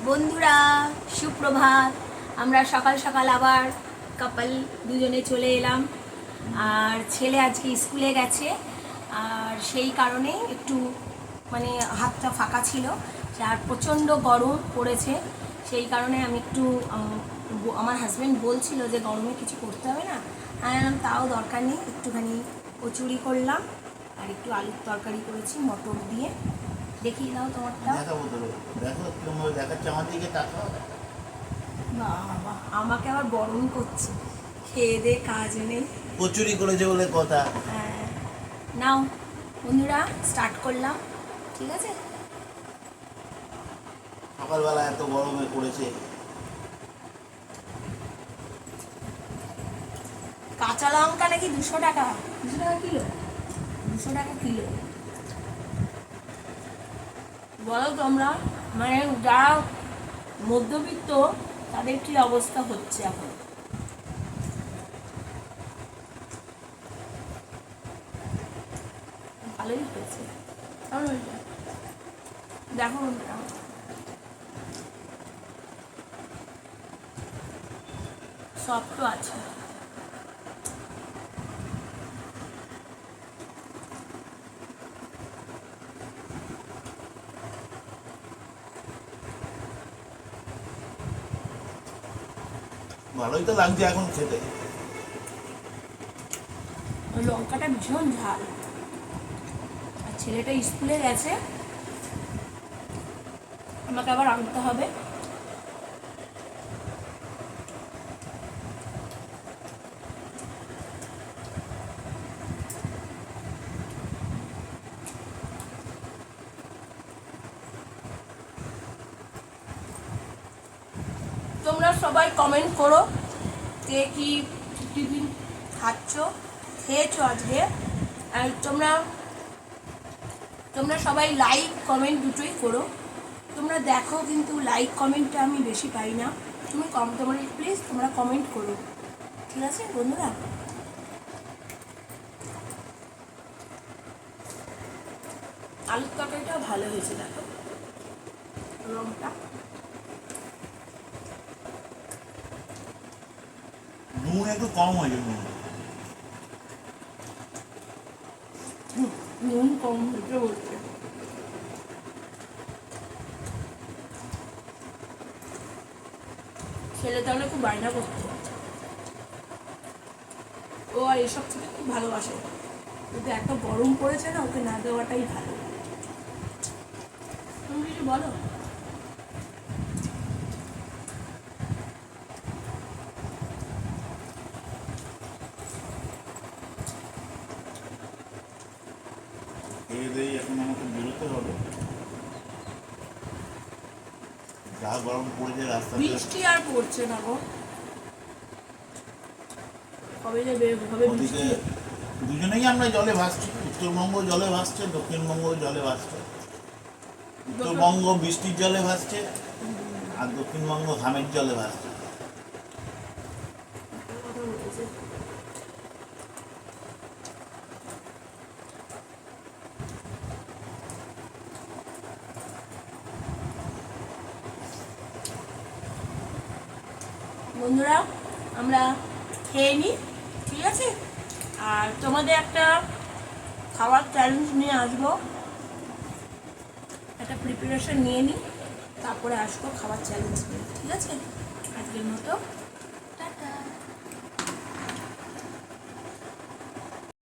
বন্ধুরা সুপ্রভাত। আমরা সকাল সকাল আবার কাপল দুজনে চলে এলাম। আর ছেলে আজকে স্কুলে গেছে, আর সেই কারণে একটু মানে হাতটা ফাঁকা ছিল, আর প্রচণ্ড গরম পড়েছে। সেই কারণে আমি একটু আমার হাজব্যান্ড বলছিল যে গরমে কিছু করতে হবে না, তাও দরকার নেই, একটুখানি কচুরি করলাম আর একটু আলুর তরকারি করেছি মটর দিয়ে। দেখিয়ে দাও তোমারটা। দেখাবো তো, দেখো তুমি দেখাচ্ছ আমার দিকে তাকাও। বাবা আমাকে আবার বরণ করছে, খেয়ে দে কাজ নেই। কচুরি করেছে বলে কথা। হ্যাঁ, নাও বন্ধুরা স্টার্ট করলাম, ঠিক আছে। সকালবেলা এত গরমে করেছে। কাঁচা লঙ্কা নাকি 200 টাকা, 200 টাকা কিলো, 200 টাকা কিলো। বলো তোমরা, মানে যারা মধ্যবিত্ত তাদের কি অবস্থা হচ্ছে এখন। ভালোই হয়েছে, দেখো বন্ধুরা। সব তো আছে। ভালোই তো লাগছে এখন খেতে। লঙ্কাটা ভীষণ ঝাল। আর ছেলেটা স্কুলে গেছে, আমাকে আবার আনতে হবে। তোমরা সবাই কমেন্ট করো, কে কি টিফিন খাচ্ছ, খেয়েছো আজকে। আর তোমরা সবাই লাইক কমেন্ট দুটোই করো। তোমরা দেখো, কিন্তু লাইক কমেন্টটা আমি বেশি পাই না। তোমরা প্লিজ তোমরা কমেন্ট করো, ঠিক আছে বন্ধুরা। আলুর তরকারিটাও ভালো হয়েছে, দেখো রংটা। নুন একটু কম হয়েছে। নুন কম হয়েছে বলছে। ছেলে তাহলে খুব বায়না করতো, ও আর এসব থেকে খুব ভালোবাসে, কিন্তু এত গরম পড়েছে না, ওকে না দেওয়াটাই ভালো। তুমি কিছু বলো। খেয়ে দিয়ে এখন আমাকে বেরোতে হবে। যা গরম পড়েছে রাস্তাতে। বৃষ্টি আর পড়ছে না গো, কবে যে বের হবে বৃষ্টি। দুজনেই আমরা জলে ভাসছি। উত্তরবঙ্গ জলে ভাসছে, দক্ষিণবঙ্গ জলে ভাসছে। উত্তরবঙ্গ বৃষ্টির জলে ভাসছে আর দক্ষিণবঙ্গ ঘামের জলে ভাসছে। বন্ধুরা আমরা খেয়ে নিই, ঠিক আছে। আর তোমাদের একটা খাওয়ার চ্যালেঞ্জ নিয়ে আসবো, একটা প্রিপারেশন নিয়ে নিই, তারপরে আসবো খাবার চ্যালেঞ্জ নিয়ে, ঠিক আছে। আজকের মতো